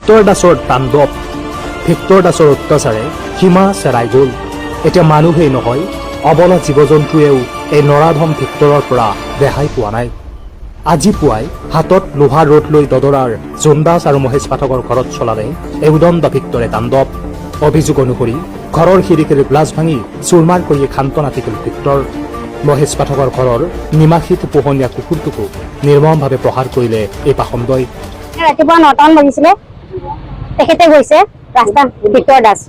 Victor দাসৰ তাণ্ডৱ, Victor দাসৰ অত্যাচাৰে সীমা চেৰাই গ'ল। এতিয়া মানুহেই নহয়, অবলা জীৱ জন্তুৱেও এই নৰাধম ভিক্টৰৰ পৰা ৰেহাই পোৱা নাই। আজি পুৱাই হাতত লোহাৰ ৰড লৈ দদৰাৰ জোন দাস আৰু মহেশ পাঠকৰ ঘৰত চলালে এই উদণ্ড ভিক্টৰে তাণ্ডৱ। অভিযোগ অনুসৰি ঘৰৰ খিৰিকীৰ গ্লাছ ভাঙি চুৰমাৰ কৰি খান্ত নাতি গ'ল ভিক্টৰ। মহেশ পাঠকৰ ঘৰৰ নিমাখিত পোহনীয়া কুকুৰটোকো নিৰ্মমভাৱে প্ৰহাৰ কৰিলে এই পাখণ্ডই। ৰাতিপুৱা 9টামান বাজিছিলে, তেখেতে গৈছে ৰাস্তা ভিক্টৰ দাস।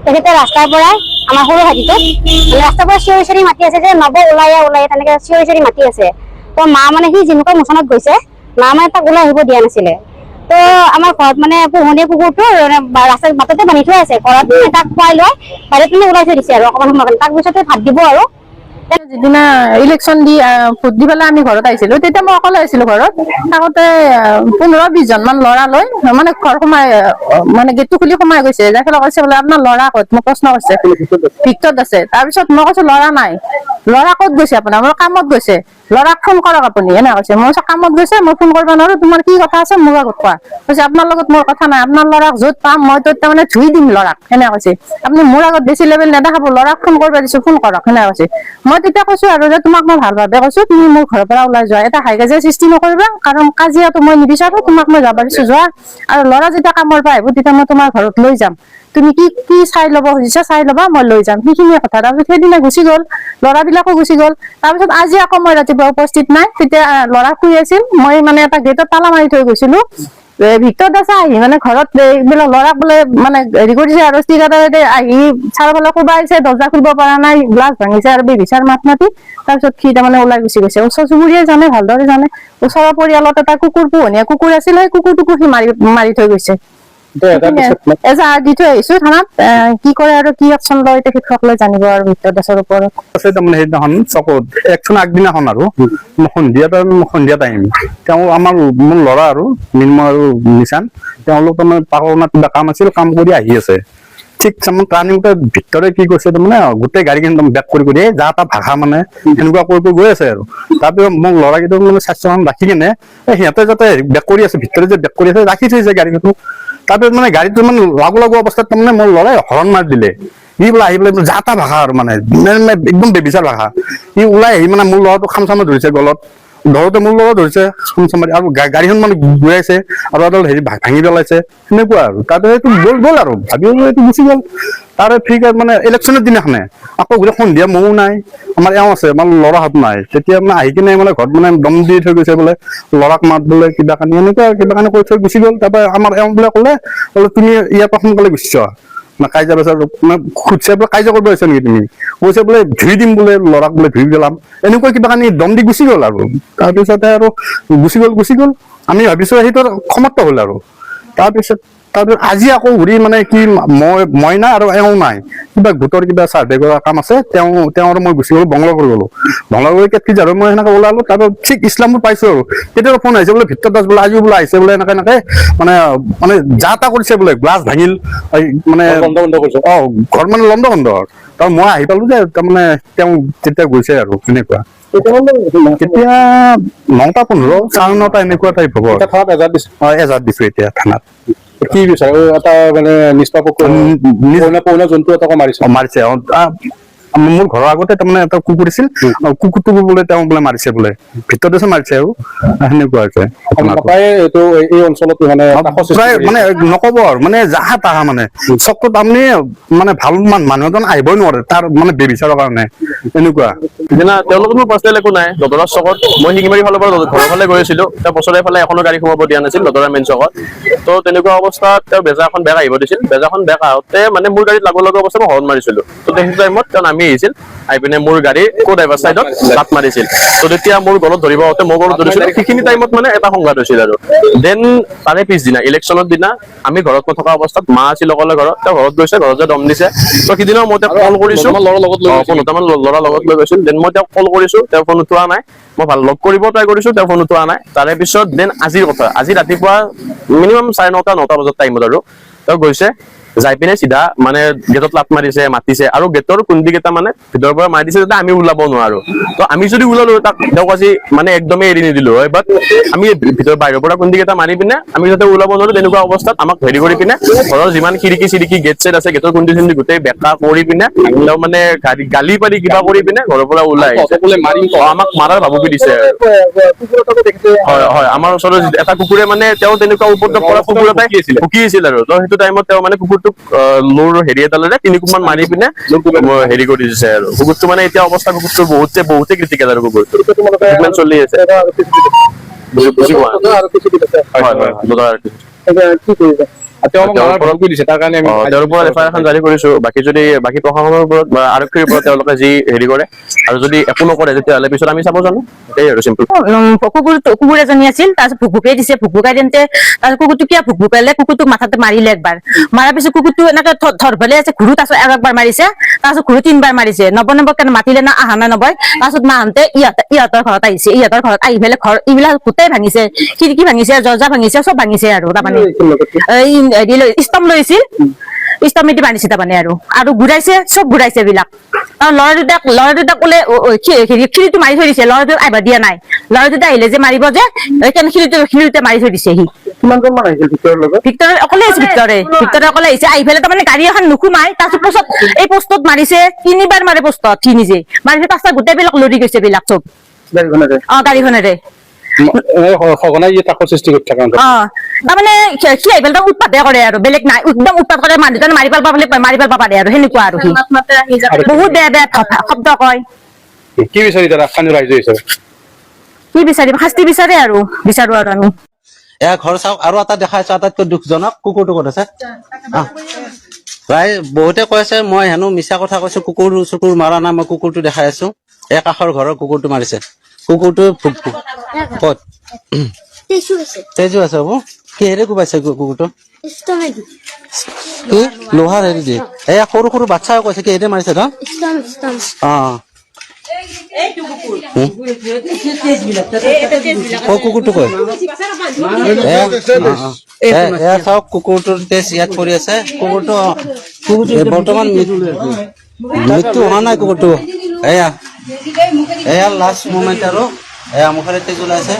তেখেতে ৰাস্তাৰ পৰা আমাৰ সৰু হাতীটোক ৰাস্তাৰ পৰা চিঞৰি চিঞৰি মাতি আছে যে নব ওলাই তেনেকে চিঞৰি চিঞৰি মাতি আছে। তো মা মানে সি যেনেকুৱা মোচনত গৈছে, মা মানে তাক ওলাই আহিব দিয়া নাছিলে। তো আমাৰ ঘৰত মানে পোহনীয়া কুকুৰটো ৰাস্তাৰ বাটতে বান্ধি থোৱা আছে। ঘৰত তাক খুৱাই লৈ বাহিৰত মানে ওলাই থৈ দিছে আৰু অকমান সময় কাৰণে। তাক পিছতে ভাত দিব আৰু। যিদিনা ইলেকশ্যন দি ভোট দি পেলাই আমি ঘৰত আহিছিলো, তেতিয়া মই অকলে আছিলো ঘৰত থাকোতে 15-20 জন মান ল'ৰা লৈ মানে ঘৰ সোমাই মানে গেটটো খুলি সোমাই গৈছে। যাই পেলাই কৈছে বোলে আপোনাৰ ল'ৰা ক'ত, মোক প্ৰশ্ন কৰিছে। ভিক্টৰত আছে। তাৰপিছত মই কৈছো ল'ৰা নাই। ল'ৰা ক'ত গৈছে আপোনাৰ? মোৰ কামত গৈছে। ল'ৰাক ফোন কৰক আপুনি, এনে কৈছে। মই কৈছো কামত গৈছে, মই ফোন কৰিব নোৱাৰো, তোমাৰ কি কথা আছে মোৰ আগত কোৱা। কৈছে আপোনাৰ লগত মোৰ কথা নাই, আপোনাৰ ল'ৰাক য'ত পাম মই ত'ত তাৰমানে ধুই দিম ল'ৰাক, সেনে কৈছে। আপুনি মোৰ আগত বেছি লেভেল নেদেখাব, ল'ৰাক ফোন কৰিব দিছো, ফোন কৰক, সেনে কৈছে। মই তেতিয়া কৈছো আৰু যে তোমাক মই ভাল ভাবে কৈছো, তুমি মোৰ ঘৰৰ পৰা ওলাই যোৱা, এটা হাই কাজিয়া সৃষ্টি নকৰিবা, কাৰণ কাজিয়াটো মই নিবিচাৰো, তোমাক মই যাব দিছো যোৱা। আৰু ল'ৰা যেতিয়া কামৰ পৰা আহিব তেতিয়া মই তোমাৰ ঘৰত লৈ যাম, তুমি কি চাই ল'ব খুজিছা চাই ল'বা, মই লৈ যাম, সেইখিনিয়ে কথা। তাৰপিছত সেইদিনা গুচি গ'ল, ল'ৰাবিলাকো গুচি গ'ল। তাৰপিছত আজি আকৌ মই ৰাতিপুৱা উপস্থিত নাই, তেতিয়া ল'ৰা শুই আছিল। মই মানে এটা গেটত তালা মাৰি থৈ গৈছিলো। ভিক্টৰ দাসে আহি মানে ঘৰত এইবিলাক ল'ৰাক বোলে মানে হেৰি কৰিছে আৰু ষ্টিকাৰতে আহি চাৰিওফালে কোবাইছে, দৰ্জা খুলিব পৰা নাই, গ্লাছ ভাঙিছে আৰু বেবিচাৰ মাত মাতি তাৰপিছত সি তাৰমানে ওলাই গুচি গৈছে। ওচৰ চুবুৰীয়াই জানে, ভালদৰে জানে। ওচৰৰ পৰিয়ালত এটা কুকুৰ, পোহনীয়া কুকুৰ আছিল, সেই কুকুৰটোকো সি মাৰি থৈ গৈছে। এজাহাৰ দি থৈ আহিছো থানাত। কি কৰে আৰু কি একচন লয় তেখেতসকলে জানিব আৰু ভিক্টৰ দাসৰ ওপৰত। তাৰমানে সেইদিনাখন চকত একচোন আগদিনাখন আৰু সন্ধিয়া টাইম তেওঁ মোৰ ল'ৰা আৰু নিৰ্মল আৰু নিচান, তেওঁলোক তাৰমানে পাকৰণত কিবা কাম আছিল, কাম কৰি আহি আছে। ঠিক টাৰ্ণিং ভিতৰে কি কৰিছে তাৰমানে গোটেই গাড়ীখন বেক কৰি যা তা ভাষা মানে সেনেকুৱা কৰি গৈ আছে আৰু। তাৰপিছত মোক ল'ৰাকেইটাক মানে স্বাস্থ্যৱান ৰাখি কিনে সিহঁতে যাতে বেক কৰি আছে, ভিতৰে যে বেক কৰি আছে ৰাখি থৈছে গাড়ীটো। তাৰপিছত মানে গাড়ীটো মানে লাগু অৱস্থাত তাৰমানে মোৰ ল'ৰাই হৰণ মাৰি দিলে। সি বোলে আহি পেলাই যা তা ভাষা আৰু মানে একদম বেবিচাৰ ভাষা। সি ওলাই আহি মানে মোৰ ল'ৰাটো খামচামা ধৰিছে গলত, ধৰোতে মোৰ লগত ধৰিছে খামচামা, আৰু গাড়ীখন মানে গৈ আছে আৰু এডাল হেৰি ভাঙি পেলাইছে, সেনেকুৱা আৰু। তাৰপিছত এইটো গ'ল আৰু ভাবিও এইটো গুচি গ'ল। তাৰে ঠিক মানে ইলেকশ্যনৰ দিনাখনে আকৌ গোটেই সন্ধিয়া ময়ো নাই, আমাৰ এওঁ আছে, আমাৰ ল'ৰাহঁত নাই। তেতিয়া মানে আহি কিনে মানে ঘৰত মানে দম দি থৈ গৈছে বোলে, ল'ৰাক মাত বোলে কিবা কানি, এনেকুৱা কিবা কানি কৰি থৈ গুচি গ'ল। তাৰপৰা আমাৰ এওঁ বোলে ক'লে তুমি ইয়াৰ পৰা সোনকালে গুচি যোৱা, কাজিয়া পেচাৰ মানে খুজিছে বোলে, কাজিয়া কৰিব আহিছা নেকি তুমি? কৈছে বোলে ধুই দিম বোলে, ল'ৰাক বোলে ধুই পেলাম, এনেকুৱা কিবা কানি দম দি গুচি গ'ল আৰু। তাৰপিছতে আৰু গুচি গ'ল। আমি ভাবিছো সেইটো সমাপ্ত হ'ল আৰু। তাৰপিছত আজি আকৌ ঘূৰি মানে কি মই নাই আৰু এওঁ নাই, কিবা গোটৰ কিবা চাৰ্ভে কৰা কাম আছে, তেওঁ আৰু মই গুচি গ'লো, বঙলাগুৰি গ'লো। বঙলাগুৰি কেটকি আৰু মই সেনেকে ওলালো। তাৰপিছত ঠিক ইছলামপুৰ পাইছো আৰু কেতিয়াবা ফোন আহিছে বোলে ভিক্টৰ দাস বোলে আজিও বোলে আহিছে বোলে, এনেকে মানে যা তা কৰিছে বোলে, গ্লাছ ভাঙিল মানে ঘৰ মানে লণ্ড তাৰ মই আহি পালো যে তাৰমানে তেওঁ তেতিয়া গৈছে আৰু এনেকুৱা। এতিয়া 9:15, 9:30 এনেকুৱা টাইপ হ'ব। এজাত দিছো এতিয়া থানাত। কি বিচাৰে এটা মানে নিষ্পাপক জন্তু এটাকো মাৰিছে। মোৰ ঘৰৰ আগতে তাৰমানে এটা কুকুৰ আছিল, কুকুৰটোকো বোলে তেওঁ বোলে মাৰিছে বোলে, ভিতৰতে মাৰিছে আৰু সেনেকুৱা হৈছে। এই অঞ্চলত মানে নকব আৰু মানে জাহা তাহা মানে চকত আপুনি মানে ভাল মানুহ এজন আহিবই নোৱাৰে তাৰ মানে বেবিচাৰৰ কাৰণে, এনেকুৱা। তেওঁলোকৰ মোৰ পাৰ্চনেল একো নাই। দদৰা চকত মই শিঙিমাৰী ফালৰ পৰা ঘৰৰ ফালে গৈ আছিলো, তেওঁ বছৰে ফালে এখনো গাড়ী সোমাব দিয়া নাছিল দদৰা মেইন চকত। তো তেনেকুৱা অৱস্থাত তেওঁ বেজা এখন বেগ আহিব দিছিল। বেজাখন বেগ আহোঁতে মানে মোৰ গাড়ীত লাগু অৱস্থাত মই হৰ্ণ মাৰিছিলো। তো সেইটো টাইমত তেওঁ নামি আহিছিল, আহি পিনে মোৰ গাড়ী ড্ৰাইভাৰ চাইডত লাট মাৰিছিল। তো তেতিয়া মোৰ গলত ধৰিব আহোঁতে মই গলত ধৰিছিলো। সেইখিনি টাইমত মানে এটা সংঘাত হৈছিল আৰু। দেন তাৰে পিছদিনা ইলেকশ্যনৰ দিনা আমি ঘৰত নথকা অৱস্থাত মা আছিল অকলে ঘৰত, তেওঁ ঘৰত গৈছে, ঘৰত যে দম দিছে। তো সিদিনা মই তেওঁক কল কৰিছো, 15টামান ল'ৰা লগত লৈ গৈছিল। দেন মই তেওঁক কল কৰিছো, তেওঁ ফোন উঠোৱা নাই। মই ভাল লগ কৰিব ট্ৰাই কৰিছো, তেওঁ ফোন উঠোৱা নাই। তাৰে পিছত দেন আজিৰ কথা, আজি ৰাতিপুৱা মিনিমাম 9:30 বজাত টাইমত আৰু তেওঁ গৈছে, যাই পিনে চিধা মানে গেটত লাট মাতিছে আৰু গেটৰ কুন্দি কেইটা মানে ভিতৰৰ পৰা মাৰি দিছে যাতে আমি ওলাব নোৱাৰো। তো আমি যদি ওলালো তাক তেওঁক আজি মানে একদমেই এৰি নিদিলো হয়, বাট আমি বাহিৰৰ পৰা কুন্দি কেইটা মাৰি পিনে আমি যাতে ওলাব নোৱাৰো তেনেকুৱা অৱস্থাত আমাক হেৰি কৰি পিনে ঘৰৰ যিমান খিৰিকি চিৰিকি গেট চেট আছে গেটৰ কুন্দি চুন্দি গোটেই বেকা কৰি পিনে তেওঁ মানে গালি পাৰি কিবা কৰি পিনে ঘৰৰ পৰা ওলাই আহিছে। আমাক মাৰাৰ ভাবুকি দিছে। হয় হয়, আমাৰ ওচৰত এটা কুকুৰে মানে তেওঁ তেনেকুৱা উপদ্ৰৱ কৰা কুকুৰ এটাই ভুকি আছিল আৰু তো সেইটো টাইমত তেওঁ মানে কুকুৰটোক লোৰ হেৰি এডালেৰে 3 কোবমান মাৰি পিনে হেৰি কৰি দিছে আৰু কুকুৰটো মানে এতিয়া অৱস্থা কুকুৰটো বহুতে ক্ৰিটিকেল আৰু কুকুৰটো ট্ৰিটমেণ্ট চলি আছে। বুজি পোৱা? হয় হয়, তেওঁৰ ওপৰত এফআইআৰ এখন জাৰি কৰিছো। বাকী প্ৰশাসনৰ ওপৰত বা আৰক্ষীৰ ওপৰত তেওঁলোকে যি হেৰি কৰে আৰু যদি একো নকৰে তেতিয়াহ'লে পিছত আমি চাব জানো, এই আৰু চিম্পল। কুকুৰ এজনী আছিল, তাৰপিছত ভুকুকাই দিছে, ভুকুকাই দিওঁতে তাৰপিছত কুকুৰটো কিয় ভুকুকালে, কুকুৰটোক মাথাতে মাৰিলে একবাৰ, মাৰাৰ পিছত কুকুৰটো এনেকে ধৰফালে আছে ঘূৰো, তাৰপিছত আৰু একবাৰ মাৰিছে, তাৰপিছত ঘূৰো 3বাৰ মাৰিছে, নবকে মাতিলে না আহা না নবয়। তাৰপিছত মাহঁতে ইহঁতৰ ঘৰত আহিছে, ইহঁতৰ ঘৰত আহি পেলাই ঘৰ এইবিলাক গোটেই ভাঙিছে, খিৰিকী ভাঙিছে, দৰ্জা ভাঙিছে, চব ভাঙিছে আৰু তাৰমানে ষ্টম লৈছিল, ষ্টমেদি বান্ধিছে তাৰমানে আৰু ঘূৰাইছে, চব ঘূৰাইছে এইবিলাক। আৰু ল'ৰা দুটাক বোলে খিৰিটো মাৰি থৈ দিছে, ল'ৰাটোক আহিব দিয়া নাই, ল'ৰা দুটা আহিলে যে মাৰিব যে সেইকাৰণে খিৰিতে মাৰি থৈ দিছে। সি ভিক্টৰে অকলে আহিছে, ভিক্টৰে অকলে আহিছে, আহি পেলাই তাৰমানে গাড়ী এখন নুসুমাই, তাৰপিছত এই পোষ্টত মাৰিছে, 3বাৰ মাৰে পোষ্টত, সি নিজে মাৰিছে, তাৰপিছত গোটেই বিলাক লৰি গৈছে বিলাক চব গাড়ীখনেৰে। তাৰমানে সি আহি পেলাই উৎপাতে কৰে আৰু বেলেগ নাই, একদম উৎপাত কৰে, মানুহ দুজনে মাৰি পেলাব পাৰে আৰু সেনেকুৱা আৰু সি বহুত বেয়া শব্দ কয়। কি বিচাৰি স্থানীয় ৰাইজে কি বিচাৰিম, শাস্তি বিচাৰো আৰু আমি। এয়া ঘৰ চাওক। আৰু এটা দেখাইছো আটাইতকৈ দুখজনক, কুকুৰটো ক'ত আছে? প্ৰায় বহুতে কৈ আছে মই হেনো মিছা কথা কৈছো, কুকুৰ মাৰা নাই, মই কুকুৰটো দেখাই আছো। এই কাষৰ ঘৰৰ কুকুৰটো মাৰিছে, কুকুৰটো ক'ত? তেজু আছে। হ'ব, কিহেৰে কোবাইছে কুকুৰটো? কি লোহাৰ হেৰি দি? এয়া সৰু সৰু বাচ্ছাও কৈছে কিহেৰে মাৰিছে ন? কুকুৰটো কয় এয়া চাওক, কুকুৰটোৰ তেজ ইয়াত পৰি আছে। কুকুৰটো বৰ্তমান মৃত্যু হোৱা নাই কুকুৰটো। এয়া লাষ্ট মুমেণ্ট আৰু এয়া মুখেৰে তেজ ওলাইছে,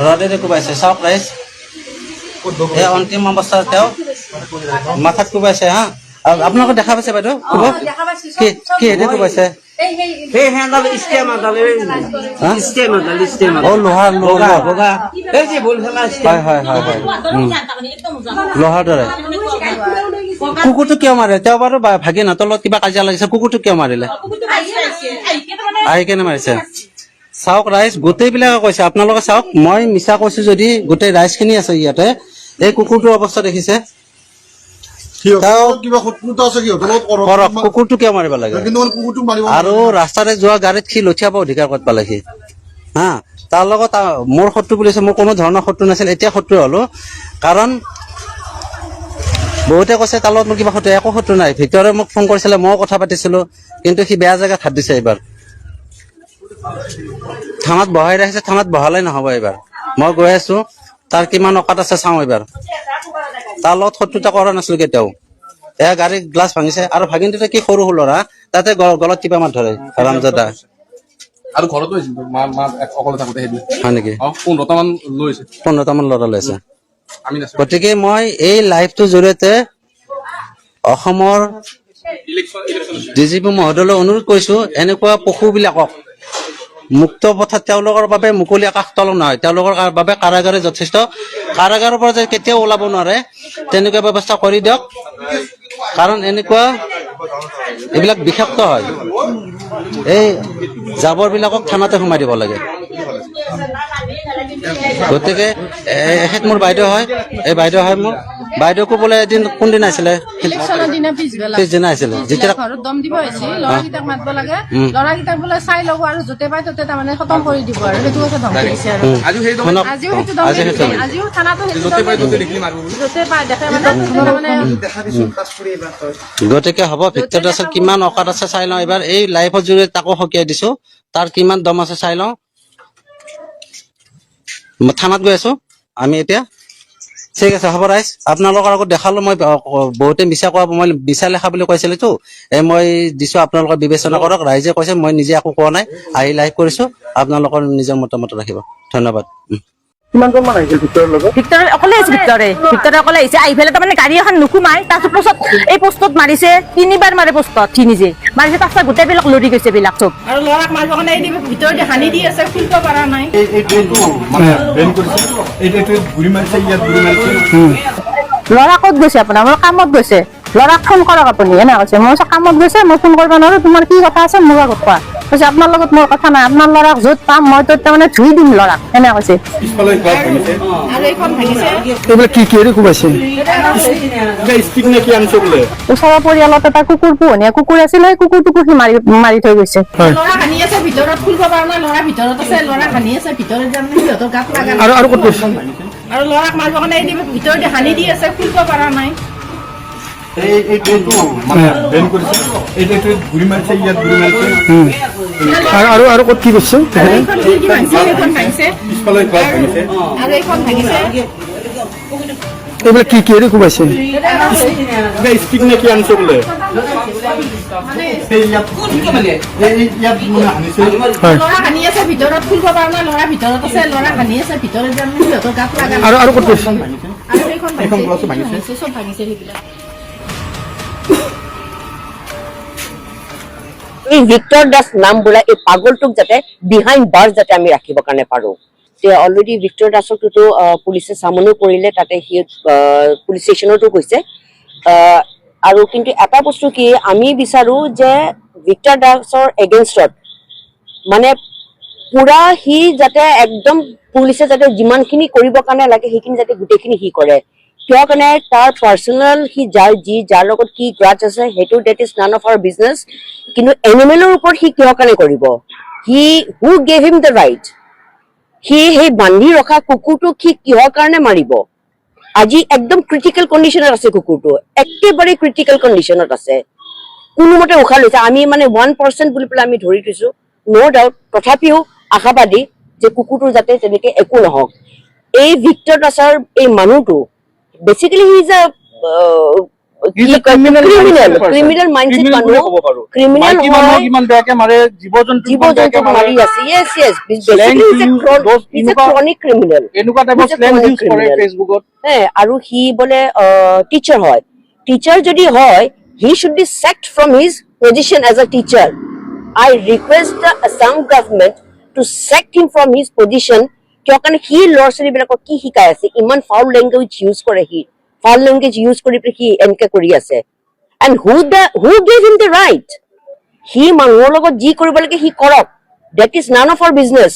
ৰডেৰে কোবাইছে। চাওক ৰাইজ, এয়া অন্তিম অৱস্থাত তেওঁ মাথাত কোবাইছে। হা, আপোনালোকে দেখা পাইছে বাইদেউ? কিহেৰে কোবাইছে? লোহাৰ দৰে। কুকুৰটো কিয় মাৰে? তেওঁ বাৰু ভাগিনহঁতৰ লগত কিবা কাজিয়া লাগিছে, কুকুৰটো কিয় মাৰিলে? আহি কেনে মাৰিছে। চাওক ৰাইজ, গোটেইবিলাকে কৈছে, আপোনালোকে চাওক, মই মিছা কৈছো যদি গোটেই ৰাইজ খিনি আছে ইয়াতে। এই কুকুৰটোৰ অৱস্থা দেখিছে? কুকুৰটো কিয় মাৰিব লাগে? আৰু ৰাস্তাৰে যোৱা গাড়ীত সি লঠিয়াব অধিকাৰ ক'ত পালে সি? হা, তাৰ লগত মোৰ শত্ৰু বুলিছে, মোৰ কোনো ধৰণৰ শত্ৰু নাছিল, এতিয়া শত্ৰু হলো। কাৰণ বহুতে কৈছে তাৰ লগত মোৰ কিবা শত্ৰু, একো শত্ৰু নাই। ভিক্টৰে মোক ফোন কৰিছিলে, মইও কথা পাতিছিলো, কিন্তু সি বেয়া জেগাত হাত দিছে। এইবাৰ থানাত বহাই ৰাখিছে, থানাত বহালে নহব। এইবাৰ মই গৈ আছো, তাৰ কিমান অকাত আছে চাওঁ। এইবাৰ তাৰ লগত শত্ৰুতা কৰা নাছিলো কেতিয়াও। এয়া গাড়ীৰ গ্লাছ ভাঙিছে, আৰু ভাগিনটোতে কি সৰু ল'ৰা, তাতে গলত টিপা মাত ধৰে হাৰামজাদা। আৰু ঘৰতো অকলে থাকোতে হয় নেকি? 15টামান ল'ৰা লৈছে। আমি গতিকে মই এই লাইভটোৰ জৰিয়তে অসমৰ ডিজিপি মহোদয়লৈ অনুৰোধ কৰিছো, এনেকুৱা পশুবিলাকক মুক্ত পথাত তেওঁলোকৰ বাবে মুকলি আকাশ তল নহয়, তেওঁলোকৰ বাবে কাৰাগাৰে যথেষ্ট। কাৰাগাৰৰ পৰা যে কেতিয়াও ওলাব নোৱাৰে তেনেকুৱা ব্যৱস্থা কৰি দিয়ক। কাৰণ এনেকুৱা এইবিলাক বিষাক্ত হয়। এই জাবৰবিলাকক থানাতে সোমাই দিব লাগে। গতিকে এখেত মোৰ বাইদেউ হয়, এই বাইদেউ হয় মোৰ। বাইদেউকো বোলে এদিন কোনদিন আছিলে? পিছদিনা আছিলে। যেতিয়া ঘৰত দম দিব আহিছিল, ল'ৰাকেইটাক মাতিব লাগে, ল'ৰাকেইটাক বোলে চাই ল'ব আৰু য'তে পাই ত'তে তাৰমানে খতম কৰি দিব আৰু সেইটো কথা ধমকি দিছে আৰু আজিও সেইটো ধমকি দিছে। আজিও থানাতো য'তে পাই দেখে মানে। গতিকে হ'ব, ভিক্টৰ দাসৰ কিমান অকাত আছে চাই লওঁ এবাৰ। এই লাইফৰ জৰিয়তে তাকো সকীয়াই দিছো, তাৰ কিমান দম আছে চাই লওঁ। থানাত গৈ আছো আমি এতিয়া। ঠিক আছে হ'ব ৰাইজ, আপোনালোকৰ আগত দেখালো। মই বহুতে মিছা কোৱা, মই মিছা লেখা বুলি কৈছিলেতো, মই দিছো, আপোনালোকে বিবেচনা কৰক। ৰাইজে কৈছে, মই নিজে একো কোৱা নাই, আহি লাইভ কৰিছো, আপোনালোকৰ নিজৰ মতামত ৰাখিব। ধন্যবাদ। কিমানজন মান আহিছিল ভিতৰৰ লগত? ভিতৰত অকলে আহিছে, ভিতৰত অকলে আহিছে। আহি পেলাই তাৰমানে গাড়ী এখন নুসুমাই, তাৰপিছত এই পোষ্টত মাৰিছে, 3বাৰ মাৰে পোষ্টত, সি নিজে মাৰিছে। তাৰপিছত গোটেইবিলাক লৰি গৈছে বিলাক চব। আৰু ল'ৰাক মাৰিব কাৰণে এই ভিতৰত হানি দি আছে, খুলিব পৰা নাই। ল'ৰা ক'ত গৈছে আপোনাৰ? মোৰ কামত গৈছে, ল'ৰাক ফোন কৰক আপুনি। এনে কৈছে, মই কামত গৈছে, মই ফোন কৰিব নোৱাৰো, তোমাৰ কি কথা আছে মোৰ আগত কোৱা। কৈছে আপোনাৰ লগত মোৰ কথা নাই, আপোনাৰ ল'ৰাক য'ত পাম মই ত'ত তাৰমানে ধুই দিম ল'ৰাক, এনে কৈছে। এইবিলাক কি কিহেৰে কোবাইছে? ওচৰৰ পৰিয়ালত এটা কুকুৰ পোহনীয়া কুকুৰ আছিল, সেই কুকুৰটোকো সি মাৰি থৈ গৈছে। ল'ৰা হানি আছে ভিতৰত, খুলিব পৰা নাই, ল'ৰা ভিতৰত আছে, ল'ৰা হানি আছে ভিতৰত, সিহঁতৰ গাত লাগা নাই। আৰু ক'ত গৈছে? আৰু ল'ৰাক মাৰিব কাৰণে এই ভিতৰত হানি দি আছে, খুলিব পৰা নাই। আৰু ক'ত কি কৰিছে? এইখন খিৰিকী ভাঙিছে, সেইখন ভাঙিছে, আৰু এইখন ভাঙিছে। এইবিলাক কি কিহেৰে কোবাইছে? ল'ৰা হানি আছে ভিতৰত, খুলিব পৰা নাই, ল'ৰা ভিতৰত আছে, ল'ৰা হানি আছে ভিতৰত, সিহঁতৰ গাত লাগা নাই। আৰু ক'ত গৈছে? আৰু এইখন ভাঙিছে, চব ভাঙিছে সেইবিলাক। এই ভিক্টৰ দাস নাম বোলা এই পাগলটোক যাতে বিহাইণ্ড বাৰ্ছ যাতে আমি ৰাখিব কাৰণে পাৰো। অলৰেডি ভিক্টৰ দাসকটোতো পুলিচে চামনো কৰিলে, তাতে সি পুলিচ ষ্টেচনতো গৈছে। আৰু কিন্তু এটা বস্তু কি, আমি বিচাৰো যে ভিক্টৰ দাসৰ এগেইনষ্টত মানে পুৰা সি যাতে একদম পুলিচে যাতে যিমানখিনি কৰিব কাৰণে লাগে সেইখিনি যাতে গোটেইখিনি সি কৰে। কিয় কাৰণে তাৰ পাৰ্চনেল সি যাৰ লগত কি গ্ৰাজ আছে সেইটো that is none of our business. কিন্তু এনিমেলৰ ওপৰত সি কিয় কাৰণে কৰিব? Who gave him the right? সি সেই বান্ধি ৰখা কুকুৰটোক সি কিহৰ কাৰণে মাৰিব? আজি একদম ক্ৰিটিকেল কণ্ডিশ্যনত আছে কুকুৰটো, একেবাৰে ক্ৰিটিকেল কণ্ডিশ্যনত আছে, কোনোমতে উশাহ লৈছে। আমি মানে 1% বুলি পেলাই আমি ধৰি থৈছো, ন' ডাউট। তথাপিও আশাবাদী যে কুকুৰটো যাতে তেনেকে একো নহওক। এই ভিক্টৰ দাসৰ এই মানুহটো basically he is criminal mindset মানুহ, ক্ৰিমিনেল জীৱ-জন্তুক মাৰি আছে। Yes yes, chronic criminal. আৰু সি বোলে টিচাৰ হয়। টিচাৰ যদি হয়, he should be sacked from his position as a teacher. I request the Assam government to sack him from his position. কিয় কাৰণে সি ল'ৰা-ছোৱালীবিলাকক কি শিকাই আছে? ইমান ফাউল লেংগুৱেজ ইউজ কৰে সি, ফাউল লেংগুৱেজ ইউজ কৰি পেলাই সি এনেকে কৰি আছে। And who gave him the right? সি মানুহৰ লগত যি কৰিব লাগে সি কৰক, that is none of our business.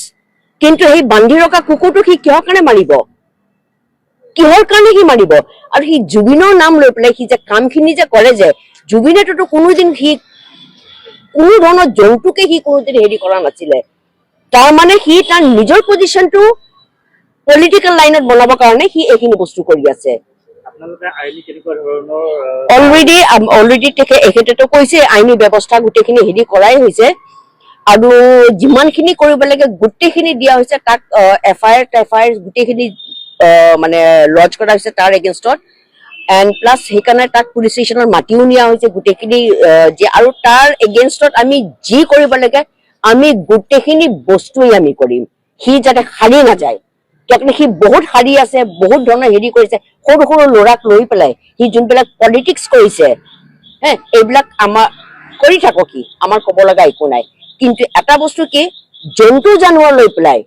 কিন্তু সেই বান্ধি ৰখা কুকুৰটোক সি কিহৰ কাৰণে মাৰিব? কিহৰ কাৰণে সি মাৰিব? আৰু সি জুবিনৰ নাম লৈ পেলাই সি যে কামখিনি যে কৰে, যে জুবিনেটোতো কোনোদিন সি কোনো ধৰণৰ জন্তুকে সি কোনোদিন হেৰি কৰা নাছিলে। তাৰমানে সি তাৰ নিজৰ পজিশ্যনটো পলিটিকেল লাইনত বনাবৰ কাৰণে সি এইখিনি বস্তু কৰি আছে। অলৰেডি এখেতেতো কৈছে আইনী ব্যৱস্থা গোটেইখিনি হেৰি কৰাই হৈছে, আৰু যিমানখিনি কৰিব লাগে গোটেইখিনি দিয়া হৈছে। তাক এফআইআৰ গোটেইখিনি মানে লজ কৰা হৈছে তাৰ এগেইনষ্টত। এণ্ড প্লাছ সেইকাৰণে তাক পুলিচ ষ্টেচনত মাতিও নিয়া হৈছে গোটেইখিনি। আৰু তাৰ এগেইনষ্টত আমি যি কৰিব লাগে আমি গোটেইখিনি বস্তুৱেই আমি কৰিম। সি যাতে সাৰি নাযায়, কিয়নো সি বহুত সাৰি আছে, বহুত ধৰণৰ হেৰি কৰিছে। সৰু সৰু ল'ৰাক লৈ পেলাই সি যোনবিলাক পলিটিক্স কৰিছে, এইবিলাক আমাৰ কৰি থাকক, সি আমাৰ ক'ব লগা একো নাই। কিন্তু এটা বস্তু কি, জন্তু জানোৱাৰ লৈ পেলাই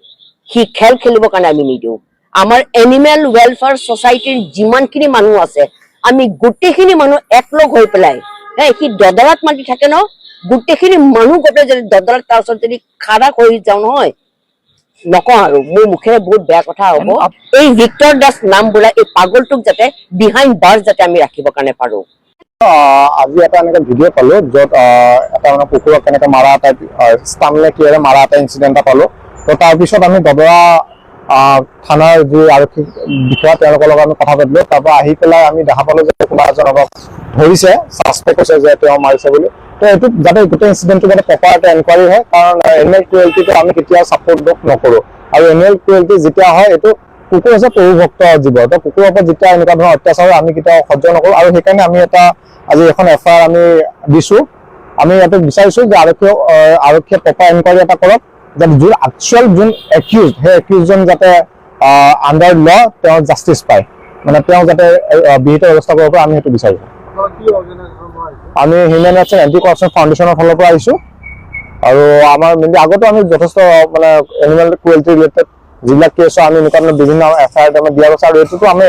সি খেল খেলিবৰ কাৰণে আমি নিদিওঁ। আমাৰ এনিমেল ৱেলফেয়াৰ ছচাইটিৰ যিমানখিনি মানুহ আছে আমি গোটেইখিনি মানুহ একলগ হৈ পেলাই, সি দদৰাত মাতি থাকে ন, গোটেইখিনি মানুহ গোটেই যদি দদৰাত তাৰ ওচৰত যদি খাৰা কৰি যাওঁ নহয়, নকওঁ আৰু মোৰ মুখেৰে বহুত বেয়া কথা হ'ব। এই ভিক্টৰ দাস নাম বোলা এই পাগলটোক যাতে বিহাইণ্ড বাৰ্ছ যাতে আমি ৰাখিব কাৰণে পাৰো। আজি এটা এনেকে ভিডিঅ' পালো, য'ত এটা মানে কুকুৰক কেনেকে মাৰা এটা ষ্টাম নে কিহেৰে মাৰা এটা ইনচিডেণ্ট এটা পালো। তো তাৰপিছত আমি দদৰা থানাৰ যি আৰক্ষী বিষয়া তেওঁলোকৰ লগত আমি কথা পাতিলো। তাৰ পৰা আহি পেলাই আমি দেখা পালো যে কোনোবা এজনক ধৰিছে, ছাছপেক্ট হৈছে যে তেওঁ মাৰিছে বুলি। তো এইটো যাতে গোটেই ইনচিডেণ্টটো যাতে প্ৰপাৰ এটা এনকুৱাৰী হয়, কাৰণ এনিমেল ক্ৰুৱেল্টিটো আমি কেতিয়াও ছাপৰ্ট নকৰো। আৰু এনিমেল ক্ৰুৱেল্টি যেতিয়া হয় এইটো কুকুৰ হৈছে প্ৰভুভক্ত জীৱ, তো কুকুৰৰ ওপৰত যেতিয়া এনেকুৱা ধৰণৰ অত্যাচাৰ আমি কেতিয়াও সহ্য নকৰোঁ। আৰু সেইকাৰণে আমি আজি এখন FIR আমি দিছোঁ। আমি ইয়াতে বিচাৰিছোঁ যে আৰক্ষীয়ে প্ৰপাৰ এনকুৱাৰী এটা কৰক, যাতে যোন একচুৱেল যোন একিউজ, সেই একিউজজন যাতে আণ্ডাৰ ল তেওঁ জাষ্টিচ পায়, মানে তেওঁ যাতে বিহিত ব্যৱস্থা কৰিব পাৰে, আমি সেইটো বিচাৰিছোঁ। আমি human rights and anti corruption ফাউণ্ডেশ্যনৰ ফালৰ পৰা আহিছোঁ। আৰু আমাৰ মেইনলি আগতো আমি যথেষ্ট মানে এনিমেল ক্ৰুৱেল্টি ৰিলেটেড যিবিলাক কেছ আমি এনেকুৱা ধৰণৰ বিভিন্ন FIR দিয়া গৈছে, আৰু এইটোতো আমি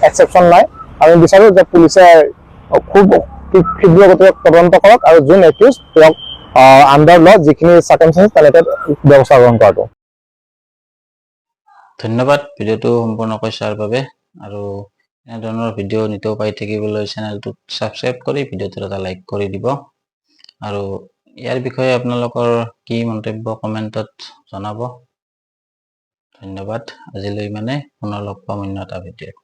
এক্সেপশ্যন নাই। আমি বিচাৰোঁ যে পুলিচে খুব শীঘ্ৰ গতিকে তদন্ত কৰক আৰু যোন একিউজ তেওঁক আণ্ডাৰ ল যিখিনি চাৰ্কামষ্টেঞ্চ তেনেকৈ ব্যৱস্থা গ্ৰহণ কৰাটো। ধন্যবাদ ভিডিঅ'টো সম্পূৰ্ণকৈ চোৱাৰ বাবে। আৰু এনেধৰণৰ ভিডিঅ' নিতৌ পাই থাকিবলৈ চেনেলটোত ছাবস্ক্ৰাইব কৰি ভিডিঅ'টোত এটা লাইক কৰি দিব। আৰু ইয়াৰ বিষয়ে আপোনালোকৰ কি মন্তব্য কমেণ্টত জনাব। ধন্যবাদ। আজিলৈ পুনৰ লগ পাম অন্য এটা ভিডিঅ'ত।